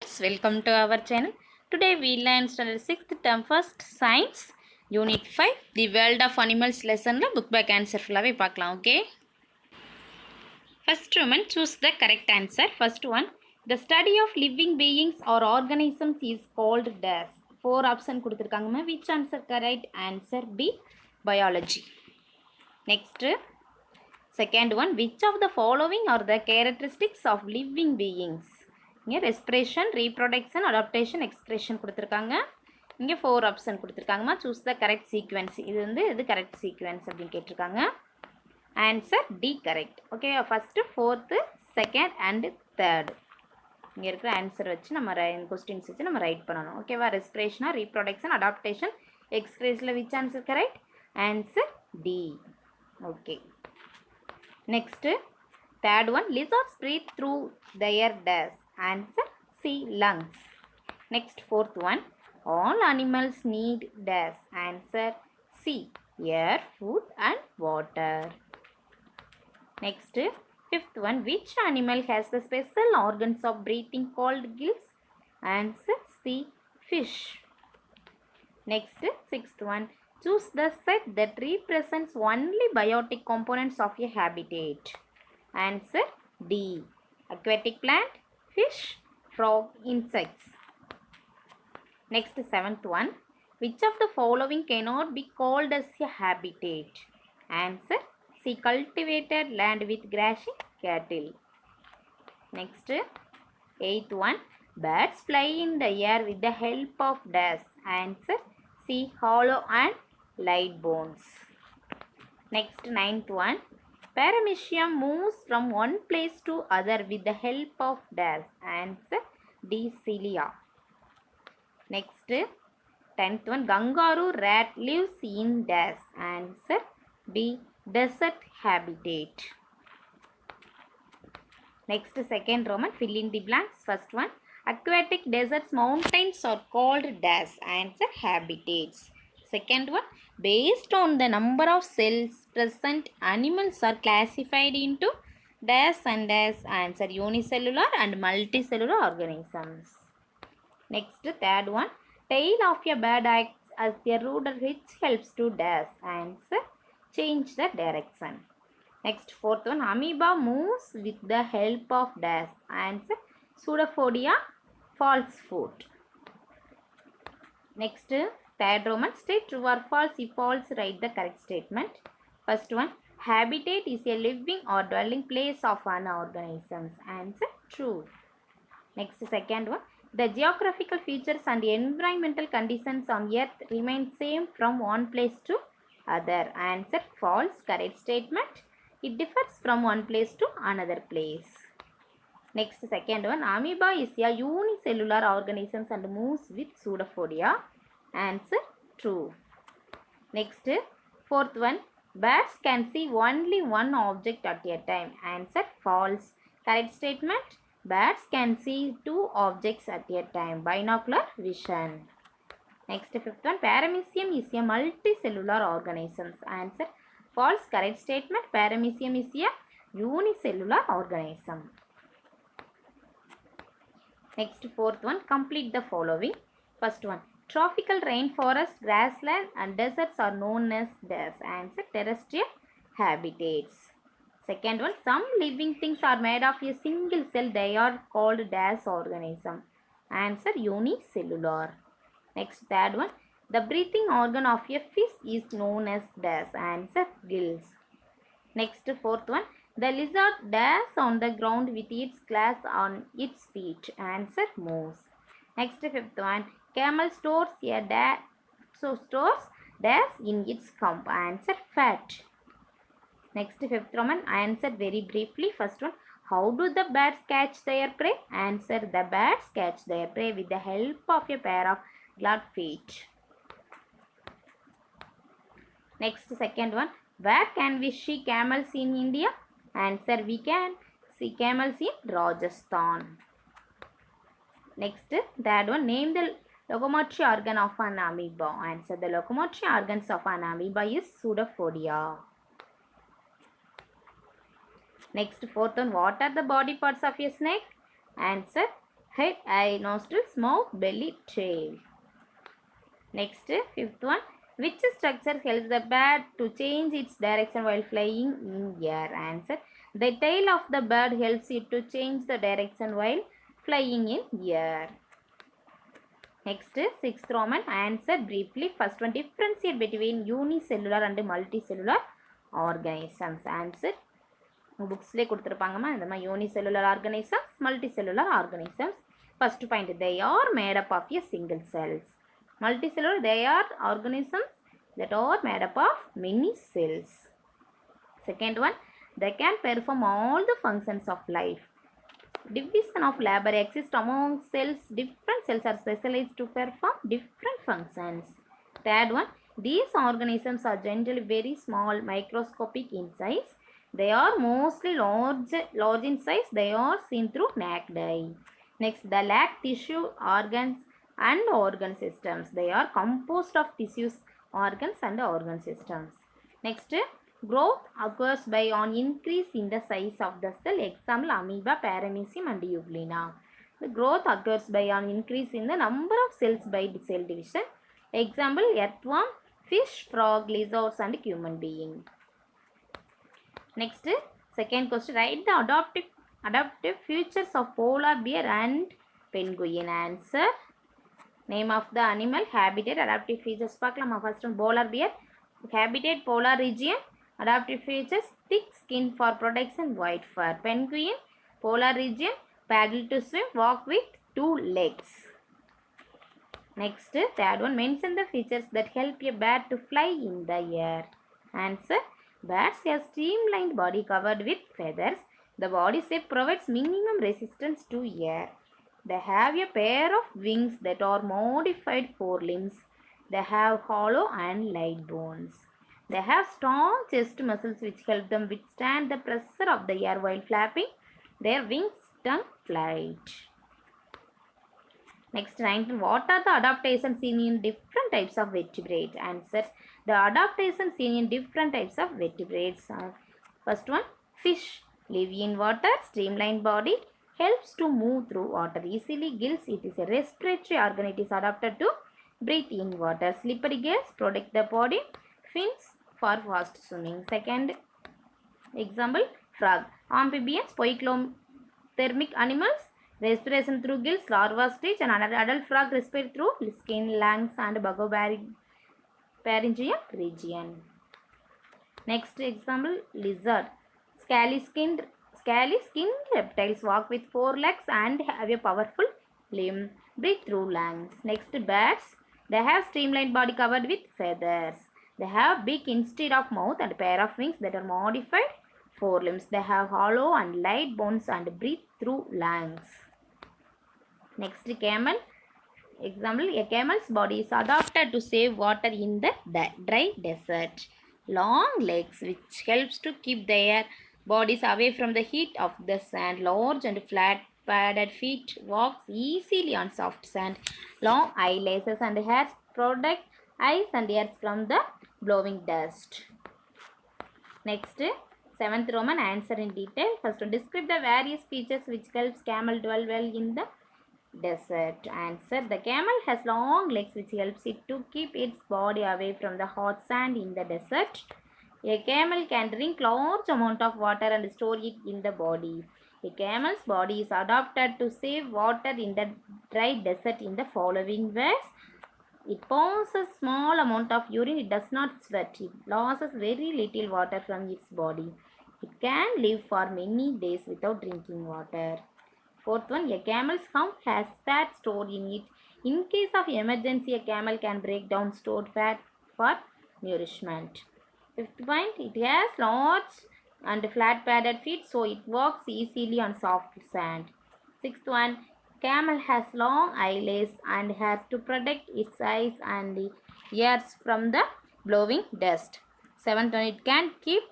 Welcome to our channel. Today we learn standard 6th term first science unit 5 the world of animals lesson book back answer fullaவே பார்க்கலாம் okay. First woman choose the correct answer. First one, the study of living beings or organisms is called dash. Four option கொடுத்திருக்காங்க. Which answer correct? Answer B, biology. Next, second one, which of the following are the characteristics of living beings? இங்கே respiration, reproduction, adaptation, excretion கொடுத்துருக்காங்க. இங்கே four option கொடுத்துருக்காங்கம்மா. Choose the correct sequence. இது correct sequence அப்படின்னு கேட்டிருக்காங்க. Answer D correct. Okay, first, fourth, second and third இங்கே இருக்கிற answer வச்சு நம்ம கொஸ்டின்ஸ் வச்சு நம்ம ரைட் பண்ணணும். ஓகேவா? ரெஸ்பிரேஷனா, ரீப்ரொடக்ஷன், அடாப்டேஷன், எக்ஸ்கிரேஷனில் which answer correct? Answer D. Okay, next third one, lizards breathe through their dash. Answer C, lungs. Next, fourth one, all animals need dash. Answer C, air, food and water. Next, fifth one, which animal has the special organs of breathing called gills? Answer C, fish. Next, sixth one, choose the set that represents only biotic components of a habitat. Answer D, aquatic plant, fish, frog, insects. Next, seventh one, which of the following cannot be called as a habitat? Answer C, cultivated land with grazing cattle. Next, eighth one, birds fly in the air with the help of dash. Answer C, hollow and light bones. Next, ninth one, paramecium moves from one place to other with the help of dash. Answer D, cilia. Next, 10th one, kangaroo rat lives in dash. Answer B, desert habitat. Next, second Roman, fill in the blanks. First one, aquatic deserts mountains are called dash. Answer habitats. Second one, based on the number of cells present, animals are classified into dash and dash. Answer unicellular and multicellular organisms. Next, third one, tail of a bird acts as a rudder which helps to dash. Answer change the direction. Next, fourth one, amoeba moves with the help of dash. Answer pseudophodia, false foot. Next, third Roman, state true or false. If false, write the correct statement. First one, habitat is a living or dwelling place of an organism. Answer true. Next, second one, the geographical features and environmental conditions on earth remain same from one place to other. Answer false. Correct statement. It differs from one place to another place. Next, second one, amoeba is a unicellular organism and moves with pseudophodia. Answer true. Next, fourth one, birds can see only one object at a time. Answer false. Correct statement, birds can see two objects at a time. Binocular vision. Next, fifth one, paramecium is a multicellular organism. Answer false. Correct statement, paramecium is a unicellular organism. Next, fourth one, complete the following. First one, tropical rainforest, grassland and deserts are known as dash. Answer terrestrial habitats. Second one, some living things are made of a single cell. They are called dash organism. Answer unicellular. Next, third one, the breathing organ of a fish is known as dash. Answer gills. Next, fourth one, the lizard dash on the ground with its claws on its feet. Answer moves. Next, fifth one, camel stores a dash in its hump. Answer fat. Next, fifth Roman, answer very briefly. First one, how do the birds catch their prey? Answer, the birds catch their prey with the help of a pair of gloved feet. Next, second one, where can we see camels in India? Answer, we can see camels in Rajasthan. Next, third one, name the locomotory organ of an amoeba. Answer, the locomotory organs of an amoeba is pseudophodia. Next, fourth one, what are the body parts of a snake? Answer, head, eye, nostrils, mouth, belly, tail. Next, fifth one. Which structure helps the bird to change its direction while flying in air? Answer. The tail of the bird helps it to change the direction while flying in air. Next, sixth Roman. Answer briefly. First one, differentiate between unicellular and multicellular organisms. Answer. புக்ஸ்லேயே கொடுத்துருப்பாங்கம்மா இந்த மாதிரி unicellular organisms multicellular organisms. First point, they are made up of a single cells. Multicellular, they are organisms that are made up of many cells. Second one, they can perform all the functions of life. Division of labor exists among cells. Different cells are specialized to perform different functions. Third one, these organisms are generally very small, microscopic in size. They are mostly large in size. They are seen through naked eye. Next, they lack tissue, organs and organ systems. They are composed of tissues, organs and organ systems. Next, growth occurs by an increase in the size of the cell. Example, amoeba, paramecium and euglena. The growth occurs by an increase in the number of cells by cell division. Example, earthworm, fish, frog, lizards and human being. Next, second question, write the adaptive features of polar bear and penguin. Answer. Name of the animal, habitat, adaptive features பார்க்கலாமா. First one, polar bear. Habitat, polar region. Adaptive features, thick skin for protection, white fur. Penguin, polar region, paddle to swim, walk with 2 legs. Next, third one, mention the features that help a bird to fly in the air. Answer. Birds have streamlined body covered with feathers. The body shape provides minimum resistance to air. They have a pair of wings that are modified forelimbs. They have hollow and light bones. They have strong chest muscles which help them withstand the pressure of the air while flapping their wings during flight. Next, 19. What are the adaptations seen in different types of vertebrates? Answers. The adaptations seen in different types of vertebrates are, first one, fish live in water, streamlined body, helps to move through water easily. Gills, it is a respiratory organ, it is adapted to breathe in water. Slippery gills protect the body. Fins for fast swimming. Second example, frog. Amphibians, poikilothermic animals, respiration through gills, larva stage, and adult frog respire through skin, lungs and buccopharyngeal region. Next example, lizard. Scaly skinned reptiles walk with 4 legs and have a powerful limb. Breathe through lungs. Next, birds. They have streamlined body covered with feathers. They have beak instead of mouth and pair of wings that are modified forelimbs. They have hollow and light bones and breathe through lungs. Next, camel. Example, a camel's body is adapted to save water in the dry desert. Long legs which helps to keep their bodies away from the heat of the sand. Large and flat padded feet walks easily on soft sand. Long eyelashes and hairs protect eyes and ears from the blowing dust. Next, 7th Roman, answer in detail. First one, describe the various features which helps camel dwell well in the desert. Answer. The camel has long legs which helps it to keep its body away from the hot sand in the desert. A camel can drink large amount of water and store it in the body. A camel's body is adapted to save water in the dry desert in the following ways. It passes small amount of urine. It does not sweat. It loses very little water from its body. It can live for many days without drinking water. Fourth one, a camel's hump has fat stored in it. In case of emergency, a camel can break down stored fat for nourishment. Fifth point, it has large and flat padded feet, so it walks easily on soft sand. Sixth one, camel has long eyelids and has to protect its eyes and ears from the blowing dust. Seventh one, it can keep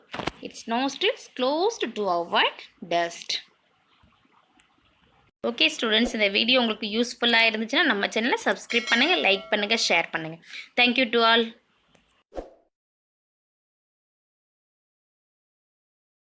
its nostrils closed to avoid dust. Okay students, இந்த video உங்களுக்கு யூஸ்ஃபுல்லாக இருந்துச்சுன்னா நம்ம சேனலை subscribe பண்ணுங்கள், like பண்ணுங்கள், share பண்ணுங்கள். Thank you to all.